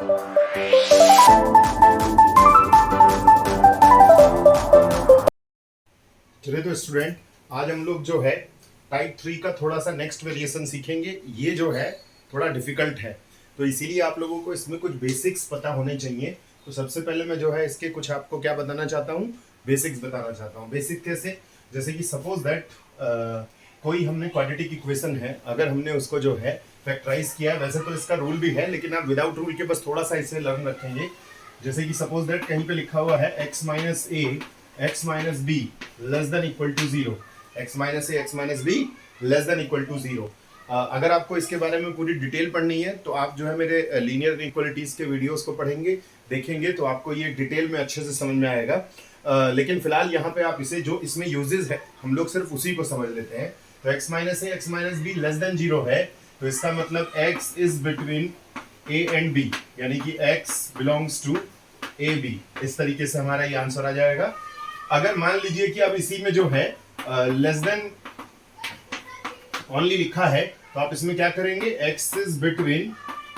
चलिए तो स्टूडेंट, आज हम लोग जो है टाइप 3 का थोड़ा सा नेक्स्ट वेरिएशन सीखेंगे। ये जो है थोड़ा डिफिकल्ट है, तो इसीलिए आप लोगों को इसमें कुछ बेसिक्स पता होने चाहिए। तो सबसे पहले मैं जो है इसके कुछ आपको क्या बताना चाहता हूँ, बेसिक्स बताना चाहता हूँ। बेसिक कैसे, जैसे कि सपोज दैट कोई हमने क्वाड्रेटिक इक्वेशन है, अगर हमने उसको जो है फैक्टराइज किया, वैसे तो इसका रूल भी है लेकिन आप विदाउट रूल के बस थोड़ा सा इसे लर्न रखेंगे। जैसे कि सपोज दैट कहीं पे लिखा हुआ है x minus a x minus b less than equal to zero, x minus a x minus b less than equal to zero. अगर आपको इसके बारे में पूरी डिटेल पढ़नी है तो आप जो है मेरे लीनियर इक्वलिटीज के वीडियोस को पढ़ेंगे, देखेंगे, तो आपको ये डिटेल में अच्छे से समझ में आएगा। लेकिन फिलहाल यहाँ पे आप इसे जो इसमें यूजेस है हम लोग सिर्फ उसी को समझ लेते हैं। तो x minus a x minus b less than zero है, तो इसका मतलब x is between a and b, यानी कि x belongs to a b. इस तरीके से हमारा ये आंसर आ जाएगा। अगर मान लीजिए कि अब इसी में जो है लेस देन ओनली लिखा है, तो आप इसमें क्या करेंगे, x is between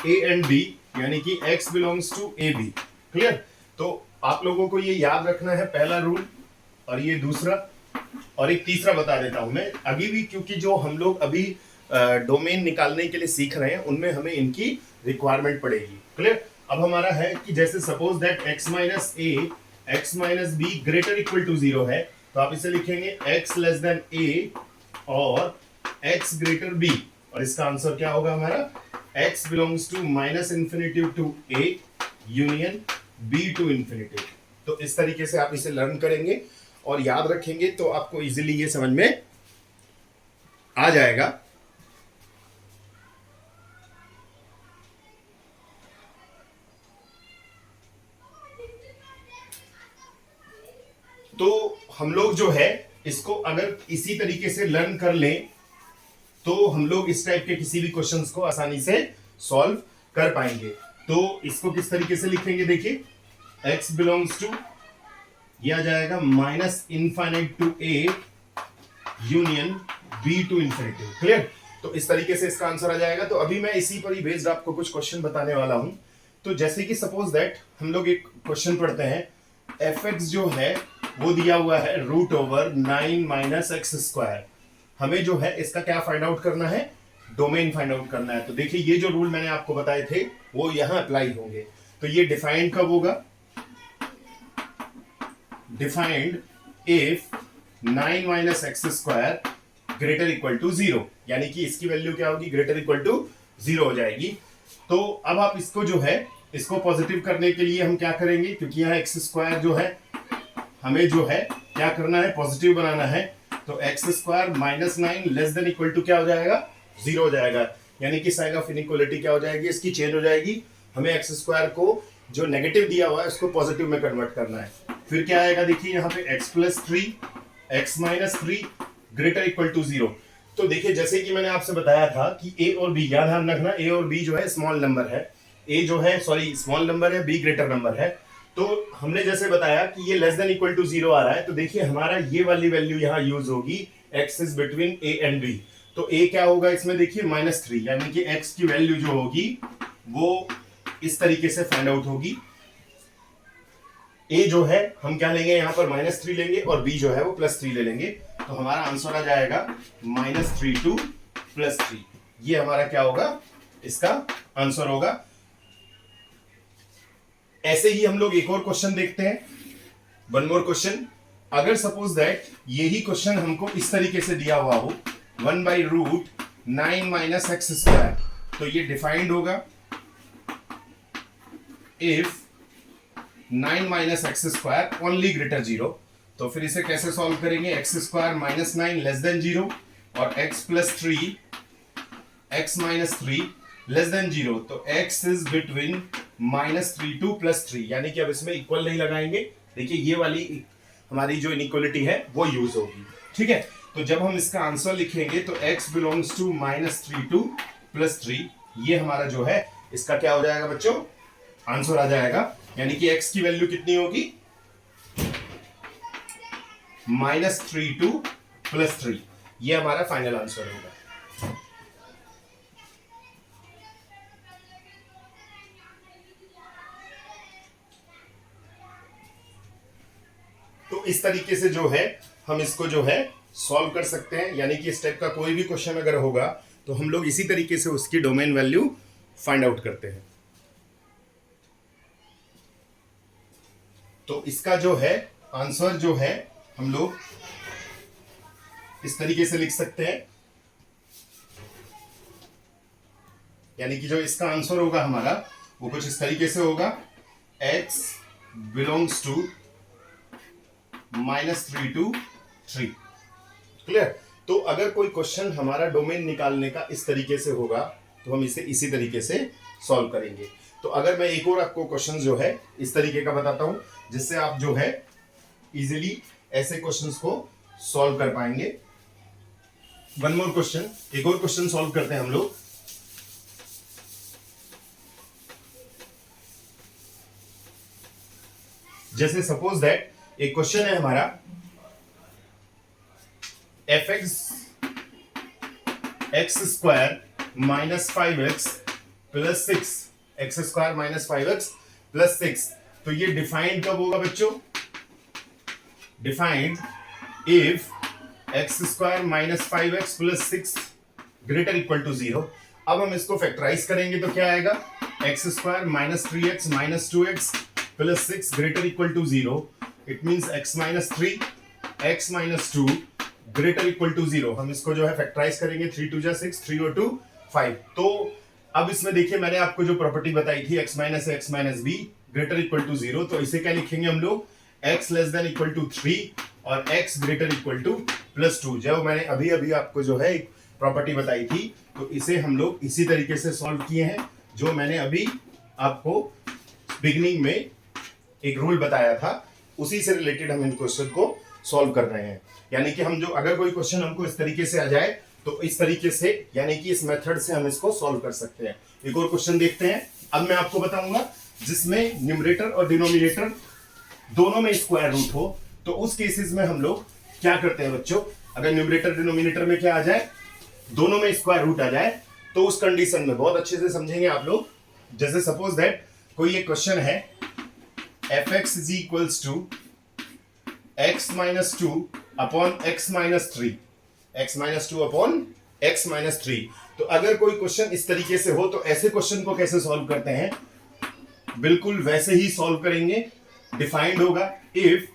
a and b, यानी कि x belongs to a b. Clear? तो आप लोगों को ये याद रखना है, पहला रूल, और ये दूसरा, और एक तीसरा बता देता हूं मैं अभी भी, क्योंकि जो हम लोग अभी डोमेन निकालने के लिए सीख रहे हैं उनमें हमें इनकी रिक्वायरमेंट पड़ेगी। क्लियर? अब हमारा है कि जैसे suppose that x minus a x minus b greater equal to zero है, तो आप इसे लिखेंगे x लेस देन ए और x ग्रेटर b, और इसका आंसर क्या होगा हमारा, x belongs to minus infinity to a union b to infinity. तो इस तरीके से आप इसे लर्न करेंगे और याद रखेंगे तो आपको इजीली ये समझ में आ जाएगा। तो हम लोग जो है इसको अगर इसी तरीके से लर्न कर लें तो हम लोग इस टाइप के किसी भी क्वेश्चंस को आसानी से सॉल्व कर पाएंगे। तो इसको किस तरीके से लिखेंगे, देखिए x बिलोंग्स टू, ये आ जाएगा minus infinite to a union b to infinity. Clear? तो इस तरीके से इसका आंसर आ जाएगा। तो अभी मैं इसी पर ही बेस्ड आपको कुछ क्वेश्चन बताने वाला हूं। तो जैसे कि सपोज दैट हम लोग एक क्वेश्चन पढ़ते हैं, fx जो है वो दिया हुआ है root over 9 minus x square. हमें जो है इसका क्या फाइंड आउट करना है, डोमेन फाइंड आउट करना है। तो देखिए ये जो रूल मैंने आपको बताए थे वो यहां अप्लाई होंगे। तो ये डिफाइंड कब होगा, defined if 9 minus x square greater equal to zero, यानी कि इसकी वैल्यू क्या होगी, ग्रेटर इक्वल टू जीरो हो जाएगी। तो अब आप इसको जो है इसको पॉजिटिव करने के लिए हम क्या करेंगे, क्योंकि यहाँ एक्स स्क्वायर जो है हमें जो है क्या करना है, पॉजिटिव बनाना है। तो x square minus 9 less than equal to क्या हो जाएगा, जीरो हो जाएगा, यानी कि साइन ऑफ इनइक्वालिटी क्या हो जाएगी, इसकी चेंज हो जाएगी। हमें एक्स स्क्वायर को जो नेगेटिव दिया हुआ है उसको पॉजिटिव में कन्वर्ट करना है। फिर क्या आएगा, देखिए यहाँ पे x plus three x minus three greater equal to zero. तो देखिए जैसे कि मैंने आपसे बताया था कि ए और बी, याद ध्यान रखना, ए और बी जो है स्मॉल नंबर है, ए जो है सॉरी स्मॉल नंबर है, बी ग्रेटर नंबर है। तो हमने जैसे बताया कि ये less than equal to zero आ रहा है, तो देखिए हमारा ये वाली वैल्यू यहाँ यूज होगी, x is between a and b। तो a क्या होगा इसमें, देखिए माइनस थ्री, यानी कि x की वैल्यू जो होगी वो इस तरीके से फाइंड आउट होगी। a जो है हम क्या लेंगे यहाँ पर, माइनस थ्री लेंगे, और b जो है वो प्लस थ्री ले लेंगे। तो हमारा आंसर आ जाएगा minus three to plus three. ये हमारा क्या होगा, इसका आंसर होगा। ऐसे ही हम लोग एक और क्वेश्चन देखते हैं, वन मोर क्वेश्चन। अगर सपोज दैट यही क्वेश्चन हमको इस तरीके से दिया हुआ हो, 1 by root 9 minus x square, तो ये डिफाइंड होगा if 9 minus x square only greater zero. तो फिर इसे कैसे सॉल्व करेंगे, x square minus 9 less than zero और x plus three x minus three less than zero. तो x is between minus three to plus three, यानी कि अब इसमें इक्वल नहीं लगाएंगे। देखिए ये वाली हमारी जो इनइक्वालिटी है वो यूज होगी। ठीक है? तो जब हम इसका आंसर लिखेंगे तो x belongs to minus three to plus three, ये हमारा जो है इसका क्या हो जाएगा बच्चों, आंसर आ जाएगा। यानी कि x की वैल्यू कितनी होगी, minus three to plus three, ये हमारा फाइनल आंसर होगा। इस तरीके से जो है हम इसको जो है सॉल्व कर सकते हैं, यानी कि इस टाइप का कोई भी क्वेश्चन अगर होगा तो हम लोग इसी तरीके से उसकी डोमेन वैल्यू फाइंड आउट करते हैं। तो इसका जो है आंसर जो है हम लोग इस तरीके से लिख सकते हैं, यानी कि जो इसका आंसर होगा हमारा वो कुछ इस तरीके से होगा, x belongs to -3 to 3। Clear? तो अगर कोई क्वेश्चन हमारा डोमेन निकालने का इस तरीके से होगा तो हम इसे इसी तरीके से सॉल्व करेंगे। तो अगर मैं एक और आपको क्वेश्चन जो है इस तरीके का बताता हूं, जिससे आप जो है इजीली ऐसे क्वेश्चंस को सॉल्व कर पाएंगे। वन मोर क्वेश्चन, एक और क्वेश्चन सॉल्व करते हैं हम लोग। जैसे सपोज दैट एक क्वेश्चन है हमारा fx x² -5x + 6 x² -5x + 6। तो ये डिफाइंड कब होगा बच्चों? Defined if x² -5x + 6 > 0। अब हम इसको फैक्टराइज करेंगे तो क्या आएगा? x² -3x -2x + 6 > 0। It means x - 3 x - 2 > 0। हम इसको जो है फैक्टराइज करेंगे, 3 2 6, 3 और 2 5। तो अब इसमें देखिए मैंने आपको जो प्रॉपर्टी बताई थी x - a x - b > 0, तो इसे क्या लिखेंगे हम लोग? x <= 3 और x > +2। जो मैंने अभी अभी आपको जो है एक प्रॉपर्टी बताई थी, तो इसे हम लोग इसी तरीके से सॉल्व किए हैं, जो मैंने अभी आपको बिगिनिंग में एक रूल बताया था, उसी से रिलेटेड हम इन क्वेश्चन को सॉल्व कर रहे हैं। यानी कि हम जो अगर कोई क्वेश्चन हमको इस तरीके से आ जाए तो इस तरीके से, यानी कि इस मेथड से हम इसको सॉल्व कर सकते हैं। एक और क्वेश्चन देखते हैं। अब मैं आपको बताऊंगा जिसमें न्यूमरेटर और डिनोमिनेटर दोनों में स्क्वायर रूट हो, तो उस केसेस में हम लोग क्या करते हैं बच्चों? अगर न्यूमरेटर डिनोमिनेटर में क्या आ जाए, दोनों में स्क्वायर रूट आ जाए, तो उस कंडीशन में बहुत अच्छे से समझेंगे आप लोग। जैसे सपोज दैट कोई एक क्वेश्चन है fx = x - 2 upon x - 3, x - 2 upon x - 3। तो अगर कोई क्वेश्चन इस तरीके से हो तो ऐसे क्वेश्चन को कैसे सॉल्व करते हैं? बिल्कुल वैसे ही सॉल्व करेंगे। डिफाइंड होगा इफ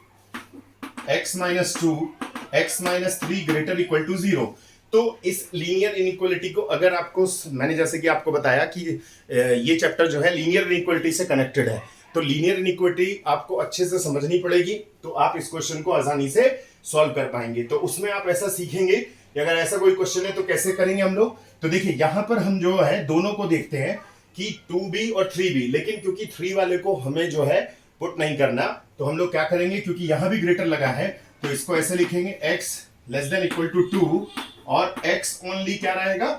x - 2 x - 3 > 0। तो इस लीनियर इनइक्वालिटी को अगर आपको, मैंने जैसे कि आपको बताया कि ये चैप्टर जो है लीनियर इनइक्वालिटी से कनेक्टेड है, तो लीनियर इनइक्वालिटी आपको अच्छे से समझनी पड़ेगी, तो आप इस क्वेश्चन को आसानी से सॉल्व कर पाएंगे। तो उसमें आप ऐसा सीखेंगे कि अगर ऐसा कोई क्वेश्चन है तो कैसे करेंगे हम लोग। तो देखिए यहां पर हम जो है दोनों को देखते हैं कि 2b और 3b, लेकिन क्योंकि 3 वाले को हमें जो है पुट नहीं करना, तो हम लोग क्या करेंगे, क्योंकि यहां भी ग्रेटर लगा है तो इसको ऐसे लिखेंगे x <= 2 और x ओनली क्या रहेगा?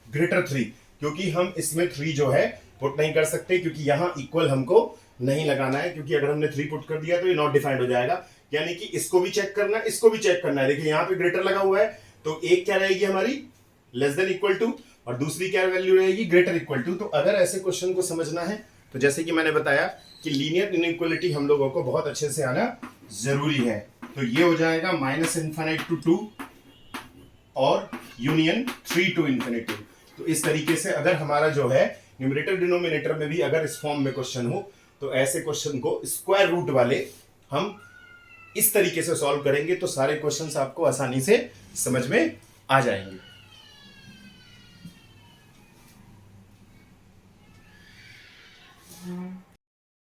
<3। क्योंकि हम इसमें 3 जो है पुट नहीं कर सकते, क्योंकि यहां इक्वल हमको नहीं लगाना है, क्योंकि अगर हमने 3 पुट कर दिया तो ये नॉट डिफाइंड हो जाएगा। यानी कि इसको भी चेक करना है, इसको भी चेक करना है। देखिए यहां पे ग्रेटर लगा हुआ है, तो एक क्या रहेगी हमारी? <= और दूसरी क्या वैल्यू रहेगी? <= तो अगर ऐसे क्वेश्चन को समझना है तो जैसे कि मैंने बताया कि लीनियर इनइक्वालिटी हम लोगों को बहुत अच्छे से आना जरूरी है। तो ये हो जाएगा -∞ to 2 और यूनियन 3 to ∞। तो इस तरीके से अगर हमारा जो है न्यूमरेटर डिनोमिनेटर में भी अगर इस फॉर्म में क्वेश्चन हो, तो ऐसे क्वेश्चन को स्क्वायर रूट वाले हम इस तरीके से सॉल्व करेंगे, तो सारे क्वेश्चंस आपको आसानी से समझ में आ जाएंगे।